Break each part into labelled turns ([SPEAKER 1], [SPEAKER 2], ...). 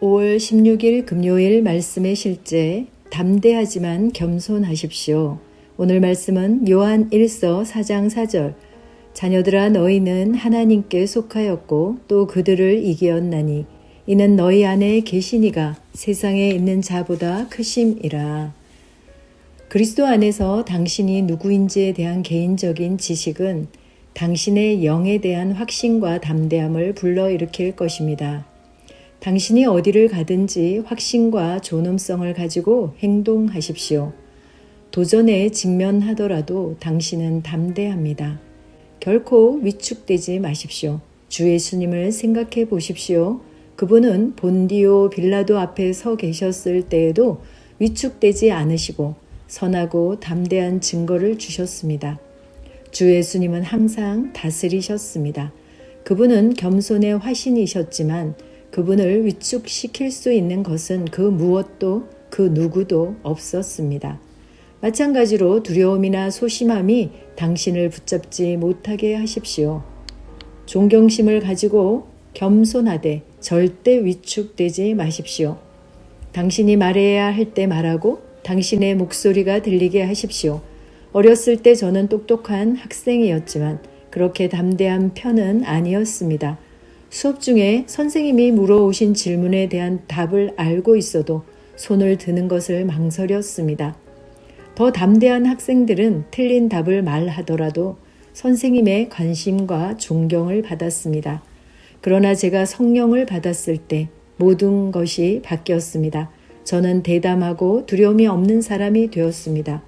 [SPEAKER 1] 5월 16일 금요일 말씀의 실제 담대하지만 겸손하십시오. 오늘 말씀은 요한 1서 4장 4절 자녀들아 너희는 하나님께 속하였고 또 그들을 이기었나니 이는 너희 안에 계시니가 세상에 있는 자보다 크심이라. 그리스도 안에서 당신이 누구인지에 대한 개인적인 지식은 당신의 영에 대한 확신과 담대함을 불러일으킬 것입니다. 당신이 어디를 가든지 확신과 존엄성을 가지고 행동하십시오. 도전에 직면하더라도 당신은 담대합니다. 결코 위축되지 마십시오. 주 예수님을 생각해 보십시오. 그분은 본디오 빌라도 앞에 서 계셨을 때에도 위축되지 않으시고 선하고 담대한 증거를 주셨습니다. 주 예수님은 항상 다스리셨습니다. 그분은 겸손의 화신이셨지만 그분을 위축시킬 수 있는 것은 그 무엇도 그 누구도 없었습니다. 마찬가지로 두려움이나 소심함이 당신을 붙잡지 못하게 하십시오. 존경심을 가지고 겸손하되 절대 위축되지 마십시오. 당신이 말해야 할 때 말하고 당신의 목소리가 들리게 하십시오. 어렸을 때 저는 똑똑한 학생이었지만 그렇게 담대한 편은 아니었습니다. 수업 중에 선생님이 물어오신 질문에 대한 답을 알고 있어도 손을 드는 것을 망설였습니다. 더 담대한 학생들은 틀린 답을 말하더라도 선생님의 관심과 존경을 받았습니다. 그러나 제가 성령을 받았을 때 모든 것이 바뀌었습니다. 저는 대담하고 두려움이 없는 사람이 되었습니다.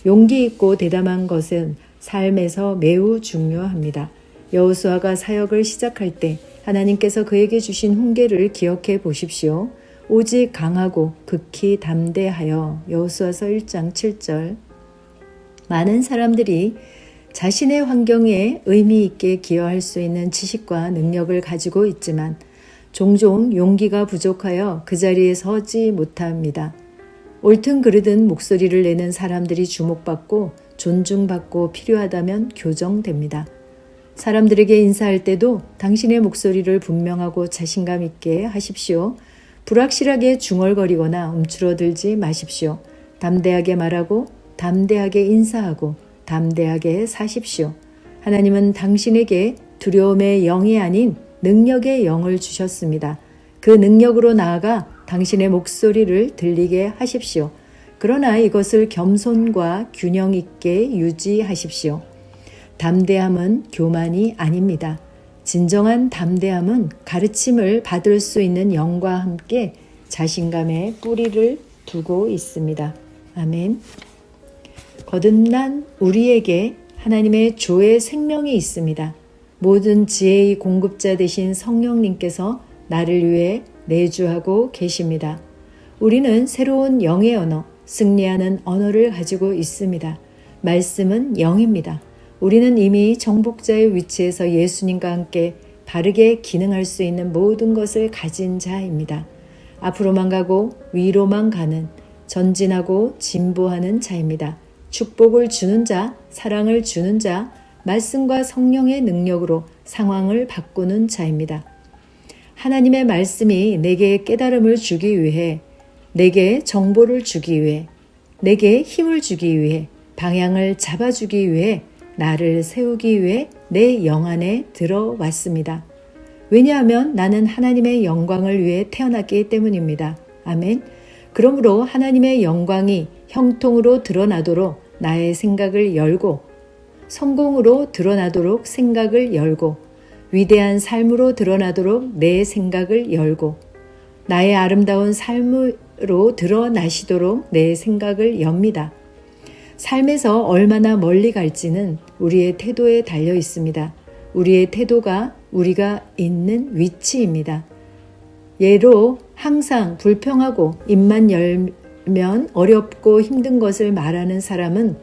[SPEAKER 1] 용기 있고 대담한 것은 삶에서 매우 중요합니다. 여호수아가 사역을 시작할 때 하나님께서 그에게 주신 훈계를 기억해 보십시오. 오직 강하고 극히 담대하여. 여호수아서 1장 7절. 많은 사람들이 자신의 환경에 의미 있게 기여할 수 있는 지식과 능력을 가지고 있지만 종종 용기가 부족하여 그 자리에 서지 못합니다. 옳든 그르든 목소리를 내는 사람들이 주목받고 존중받고 필요하다면 교정됩니다. 사람들에게 인사할 때도 당신의 목소리를 분명하고 자신감 있게 하십시오. 불확실하게 중얼거리거나 움츠러들지 마십시오. 담대하게 말하고 담대하게 인사하고 담대하게 사십시오. 하나님은 당신에게 두려움의 영이 아닌 능력의 영을 주셨습니다. 그 능력으로 나아가 당신의 목소리를 들리게 하십시오. 그러나 이것을 겸손과 균형 있게 유지하십시오. 담대함은 교만이 아닙니다. 진정한 담대함은 가르침을 받을 수 있는 영과 함께 자신감의 뿌리를 두고 있습니다. 아멘. 거듭난 우리에게 하나님의 조의 생명이 있습니다. 모든 지혜의 공급자 되신 성령님께서 나를 위해 내주하고 계십니다. 우리는 새로운 영의 언어, 승리하는 언어를 가지고 있습니다. 말씀은 영입니다. 우리는 이미 정복자의 위치에서 예수님과 함께 바르게 기능할 수 있는 모든 것을 가진 자입니다. 앞으로만 가고 위로만 가는, 전진하고 진보하는 자입니다. 축복을 주는 자, 사랑을 주는 자, 말씀과 성령의 능력으로 상황을 바꾸는 자입니다. 하나님의 말씀이 내게 깨달음을 주기 위해, 내게 정보를 주기 위해, 내게 힘을 주기 위해, 방향을 잡아주기 위해, 나를 세우기 위해 내 영 안에 들어왔습니다. 왜냐하면 나는 하나님의 영광을 위해 태어났기 때문입니다. 아멘. 그러므로 하나님의 영광이 형통으로 드러나도록 나의 생각을 열고, 성공으로 드러나도록 생각을 열고, 위대한 삶으로 드러나도록 내 생각을 열고, 나의 아름다운 삶으로 드러나시도록 내 생각을 엽니다. 삶에서 얼마나 멀리 갈지는 우리의 태도에 달려 있습니다. 우리의 태도가 우리가 있는 위치입니다. 예로 항상 불평하고 입만 열면 어렵고 힘든 것을 말하는 사람은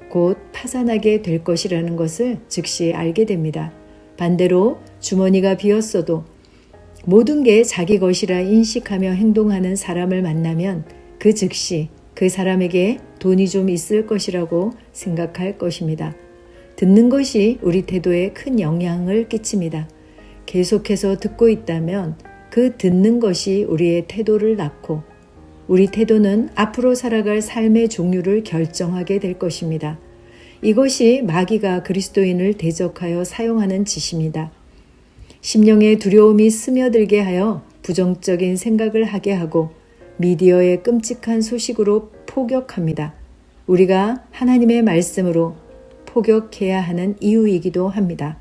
[SPEAKER 1] 곧 파산하게 될 것이라는 것을 즉시 알게 됩니다. 반대로 주머니가 비었어도 모든 게 자기 것이라 인식하며 행동하는 사람을 만나면 그 즉시 그 사람에게 돈이 좀 있을 것이라고 생각할 것입니다. 듣는 것이 우리 태도에 큰 영향을 끼칩니다. 계속해서 듣고 있다면 그 듣는 것이 우리의 태도를 낳고 우리 태도는 앞으로 살아갈 삶의 종류를 결정하게 될 것입니다. 이것이 마귀가 그리스도인을 대적하여 사용하는 짓입니다. 심령에 두려움이 스며들게 하여 부정적인 생각을 하게 하고 미디어의 끔찍한 소식으로 포격합니다. 우리가 하나님의 말씀으로 포격해야 하는 이유이기도 합니다.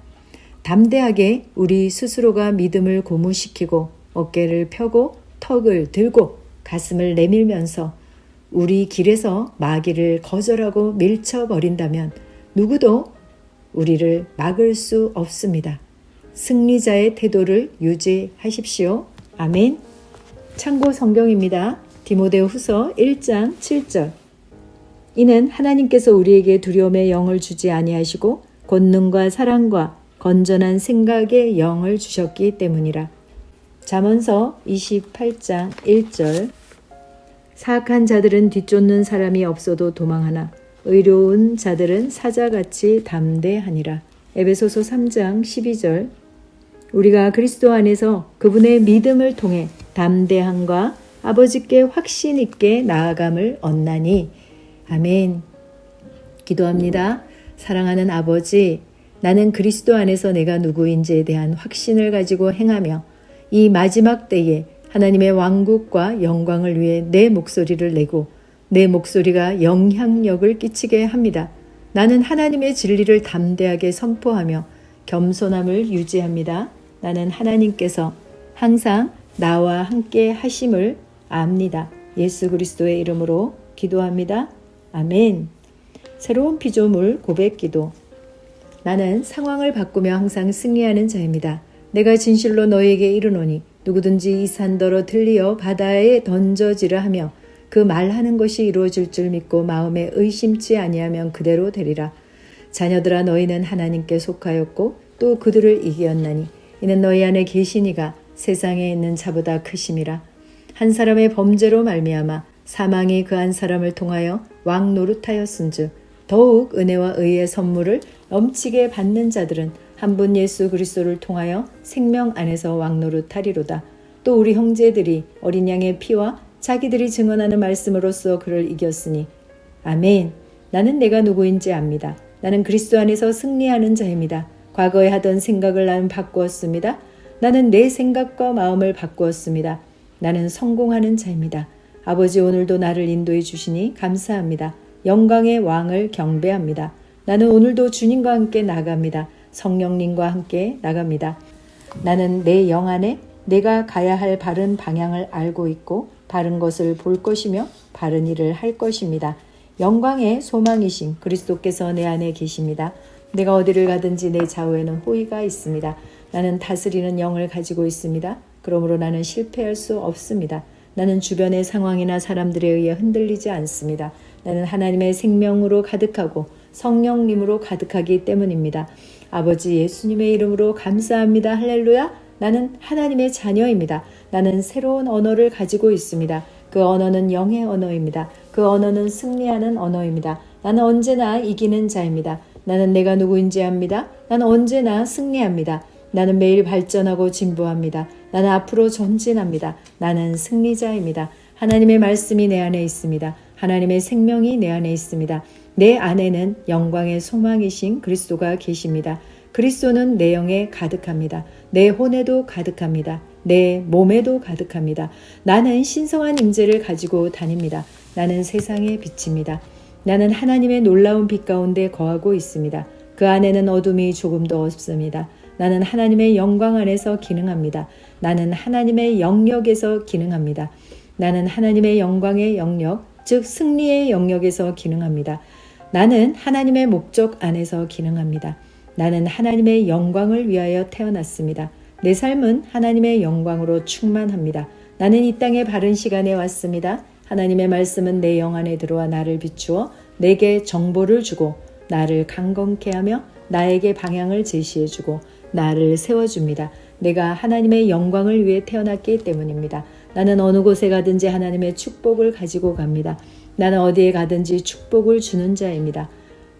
[SPEAKER 1] 담대하게 우리 스스로가 믿음을 고무시키고 어깨를 펴고 턱을 들고 가슴을 내밀면서 우리 길에서 마귀를 거절하고 밀쳐버린다면 누구도 우리를 막을 수 없습니다. 승리자의 태도를 유지하십시오. 아멘. 참고 성경입니다. 디모데후서 1장 7절. 이는 하나님께서 우리에게 두려움의 영을 주지 아니하시고 권능과 사랑과 건전한 생각의 영을 주셨기 때문이라. 잠언서 28장 1절. 사악한 자들은 뒤쫓는 사람이 없어도 도망하나 의로운 자들은 사자같이 담대하니라. 에베소서 3장 12절. 우리가 그리스도 안에서 그분의 믿음을 통해 담대함과 아버지께 확신 있게 나아감을 얻나니. 아멘. 기도합니다. 사랑하는 아버지, 나는 그리스도 안에서 내가 누구인지에 대한 확신을 가지고 행하며 이 마지막 때에 하나님의 왕국과 영광을 위해 내 목소리를 내고 내 목소리가 영향력을 끼치게 합니다. 나는 하나님의 진리를 담대하게 선포하며 겸손함을 유지합니다. 나는 하나님께서 항상 나와 함께 하심을 압니다. 예수 그리스도의 이름으로 기도합니다. 아멘. 새로운 피조물 고백 기도. 나는 상황을 바꾸며 항상 승리하는 자입니다. 내가 진실로 너에게 이르노니 누구든지 이 산더러 들리어 바다에 던져지라 하며 그 말하는 것이 이루어질 줄 믿고 마음에 의심치 아니하면 그대로 되리라. 자녀들아, 너희는 하나님께 속하였고 또 그들을 이기었나니 이는 너희 안에 계시니가 세상에 있는 자보다 크심이라. 한 사람의 범죄로 말미암아 사망이 그 한 사람을 통하여 왕 노릇하였은즉 더욱 은혜와 의의 선물을 넘치게 받는 자들은 한 분 예수 그리스도를 통하여 생명 안에서 왕 노릇하리로다. 또 우리 형제들이 어린 양의 피와 자기들이 증언하는 말씀으로써 그를 이겼으니. 아멘. 나는 내가 누구인지 압니다. 나는 그리스도 안에서 승리하는 자입니다. 과거에 하던 생각을 나는 바꾸었습니다. 나는 내 생각과 마음을 바꾸었습니다. 나는 성공하는 자입니다. 아버지, 오늘도 나를 인도해 주시니 감사합니다. 영광의 왕을 경배합니다. 나는 오늘도 주님과 함께 나갑니다. 성령님과 함께 나갑니다. 나는 내 영 안에 내가 가야 할 바른 방향을 알고 있고 바른 것을 볼 것이며 바른 일을 할 것입니다. 영광의 소망이신 그리스도께서 내 안에 계십니다. 내가 어디를 가든지 내 좌우에는 호의가 있습니다. 나는 다스리는 영을 가지고 있습니다. 그러므로 나는 실패할 수 없습니다. 나는 주변의 상황이나 사람들에 의해 흔들리지 않습니다. 나는 하나님의 생명으로 가득하고 성령님으로 가득하기 때문입니다. 아버지 예수님의 이름으로 감사합니다. 할렐루야. 나는 하나님의 자녀입니다. 나는 새로운 언어를 가지고 있습니다. 그 언어는 영의 언어입니다. 그 언어는 승리하는 언어입니다. 나는 언제나 이기는 자입니다. 나는 내가 누구인지 압니다. 나는 언제나 승리합니다. 나는 매일 발전하고 진보합니다. 나는 앞으로 전진합니다. 나는 승리자입니다. 하나님의 말씀이 내 안에 있습니다. 하나님의 생명이 내 안에 있습니다. 내 안에는 영광의 소망이신 그리스도가 계십니다. 그리스도는 내 영에 가득합니다. 내 혼에도 가득합니다. 내 몸에도 가득합니다. 나는 신성한 임재를 가지고 다닙니다. 나는 세상의 빛입니다. 나는 하나님의 놀라운 빛 가운데 거하고 있습니다. 그 안에는 어둠이 조금도 없습니다. 나는 하나님의 영광 안에서 기능합니다. 나는 하나님의 영역에서 기능합니다. 나는 하나님의 영광의 영역, 즉 승리의 영역에서 기능합니다. 나는 하나님의 목적 안에서 기능합니다. 나는 하나님의 영광을 위하여 태어났습니다. 내 삶은 하나님의 영광으로 충만합니다. 나는 이 땅에 바른 시간에 왔습니다. 하나님의 말씀은 내 영 안에 들어와 나를 비추어 내게 정보를 주고 나를 강건케 하며 나에게 방향을 제시해주고 나를 세워줍니다. 내가 하나님의 영광을 위해 태어났기 때문입니다. 나는 어느 곳에 가든지 하나님의 축복을 가지고 갑니다. 나는 어디에 가든지 축복을 주는 자입니다.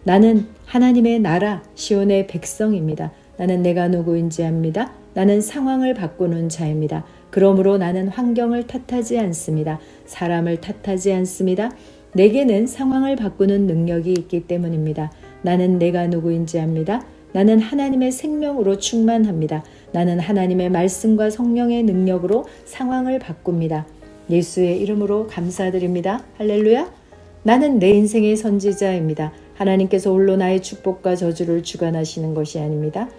[SPEAKER 1] 나는 하나님의 나라 시온의 백성입니다. 나는 내가 누구인지 압니다. 나는 상황을 바꾸는 자입니다. 그러므로 나는 환경을 탓하지 않습니다. 사람을 탓하지 않습니다. 내게는 상황을 바꾸는 능력이 있기 때문입니다. 나는 내가 누구인지 압니다. 나는 하나님의 생명으로 충만합니다. 나는 하나님의 말씀과 성령의 능력으로 상황을 바꿉니다. 예수의 이름으로 감사드립니다. 할렐루야. 나는 내 인생의 선지자입니다. 하나님께서 홀로 나의 축복과 저주를 주관하시는 것이 아닙니다.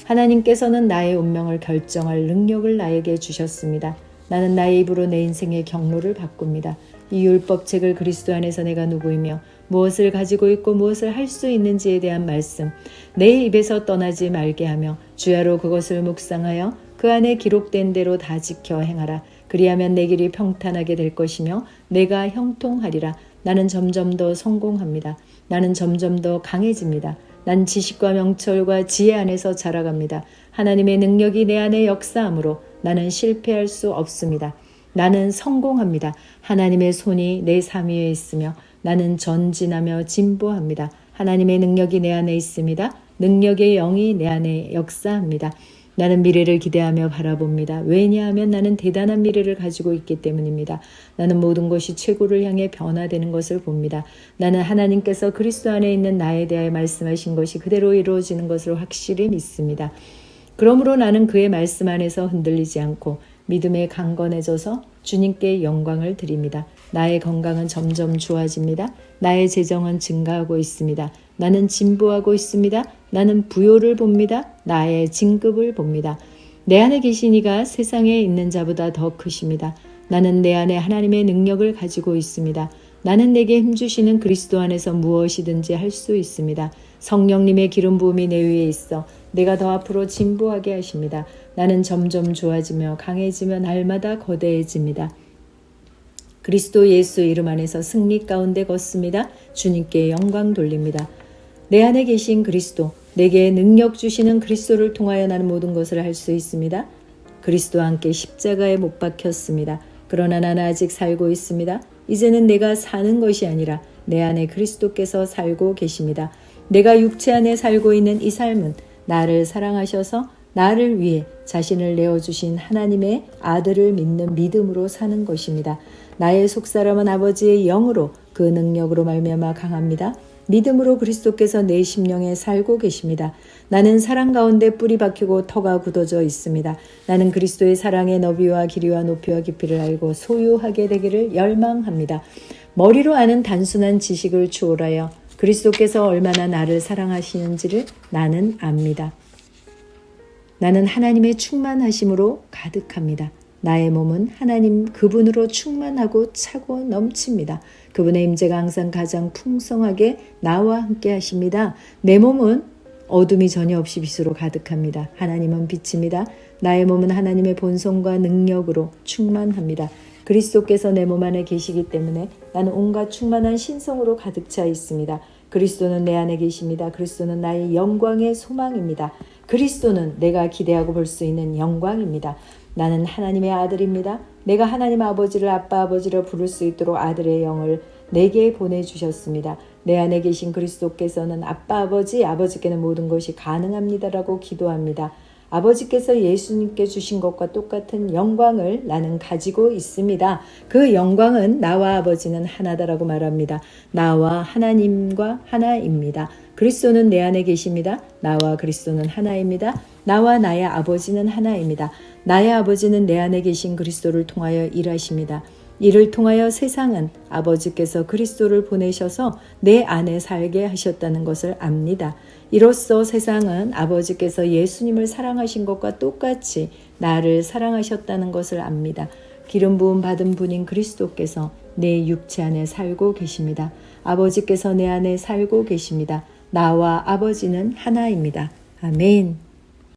[SPEAKER 1] 하나님께서는 나의 운명을 결정할 능력을 나에게 주셨습니다. 나는 나의 입으로 내 인생의 경로를 바꿉니다. 이 율법책을 그리스도 안에서 내가 누구이며 무엇을 가지고 있고 무엇을 할 수 있는지에 대한 말씀, 내 입에서 떠나지 말게 하며 주야로 그것을 묵상하여 그 안에 기록된 대로 다 지켜 행하라. 그리하면 내 길이 평탄하게 될 것이며 내가 형통하리라. 나는 점점 더 성공합니다. 나는 점점 더 강해집니다. 난 지식과 명철과 지혜 안에서 자라갑니다. 하나님의 능력이 내 안에 역사하므로 나는 실패할 수 없습니다. 나는 성공합니다. 하나님의 손이 내 삶 위에 있으며 나는 전진하며 진보합니다. 하나님의 능력이 내 안에 있습니다. 능력의 영이 내 안에 역사합니다. 나는 미래를 기대하며 바라봅니다. 왜냐하면 나는 대단한 미래를 가지고 있기 때문입니다. 나는 모든 것이 최고를 향해 변화되는 것을 봅니다. 나는 하나님께서 그리스도 안에 있는 나에 대하여 말씀하신 것이 그대로 이루어지는 것을 확실히 믿습니다. 그러므로 나는 그의 말씀 안에서 흔들리지 않고 믿음에 강건해져서 주님께 영광을 드립니다. 나의 건강은 점점 좋아집니다. 나의 재정은 증가하고 있습니다. 나는 진보하고 있습니다. 나는 부요를 봅니다. 나의 진급을 봅니다. 내 안에 계신 이가 세상에 있는 자보다 더 크십니다. 나는 내 안에 하나님의 능력을 가지고 있습니다. 나는 내게 힘주시는 그리스도 안에서 무엇이든지 할 수 있습니다. 성령님의 기름 부음이 내 위에 있어 내가 더 앞으로 진보하게 하십니다. 나는 점점 좋아지며 강해지며 날마다 거대해집니다. 그리스도 예수 이름 안에서 승리 가운데 걷습니다. 주님께 영광 돌립니다. 내 안에 계신 그리스도, 내게 능력 주시는 그리스도를 통하여 나는 모든 것을 할 수 있습니다. 그리스도와 함께 십자가에 못 박혔습니다. 그러나 나는 아직 살고 있습니다. 이제는 내가 사는 것이 아니라 내 안에 그리스도께서 살고 계십니다. 내가 육체 안에 살고 있는 이 삶은 나를 사랑하셔서 나를 위해 자신을 내어주신 하나님의 아들을 믿는 믿음으로 사는 것입니다. 나의 속사람은 아버지의 영으로 그 능력으로 말미암아 강합니다. 믿음으로 그리스도께서 내 심령에 살고 계십니다. 나는 사랑 가운데 뿌리 박히고 터가 굳어져 있습니다. 나는 그리스도의 사랑의 너비와 길이와 높이와 깊이를 알고 소유하게 되기를 열망합니다. 머리로 아는 단순한 지식을 추월하여 그리스도께서 얼마나 나를 사랑하시는지를 나는 압니다. 나는 하나님의 충만하심으로 가득합니다. 나의 몸은 하나님 그분으로 충만하고 차고 넘칩니다. 그분의 임재가 항상 가장 풍성하게 나와 함께 하십니다. 내 몸은 어둠이 전혀 없이 빛으로 가득합니다. 하나님은 빛입니다. 나의 몸은 하나님의 본성과 능력으로 충만합니다. 그리스도께서 내 몸 안에 계시기 때문에 나는 온갖 충만한 신성으로 가득 차 있습니다. 그리스도는 내 안에 계십니다. 그리스도는 나의 영광의 소망입니다. 그리스도는 내가 기대하고 볼 수 있는 영광입니다. 나는 하나님의 아들입니다. 내가 하나님 아버지를 아빠 아버지로 부를 수 있도록 아들의 영을 내게 보내주셨습니다. 내 안에 계신 그리스도께서는 아빠 아버지께는 모든 것이 가능합니다라고 기도합니다. 아버지께서 예수님께 주신 것과 똑같은 영광을 나는 가지고 있습니다. 그 영광은 나와 아버지는 하나다라고 말합니다. 나와 하나님과 하나입니다. 그리스도는 내 안에 계십니다. 나와 그리스도는 하나입니다. 나와 나의 아버지는 하나입니다. 나의 아버지는 내 안에 계신 그리스도를 통하여 일하십니다. 이를 통하여 세상은 아버지께서 그리스도를 보내셔서 내 안에 살게 하셨다는 것을 압니다. 이로써 세상은 아버지께서 예수님을 사랑하신 것과 똑같이 나를 사랑하셨다는 것을 압니다. 기름 부음 받은 분인 그리스도께서 내 육체 안에 살고 계십니다. 아버지께서 내 안에 살고 계십니다. 나와 아버지는 하나입니다. 아멘.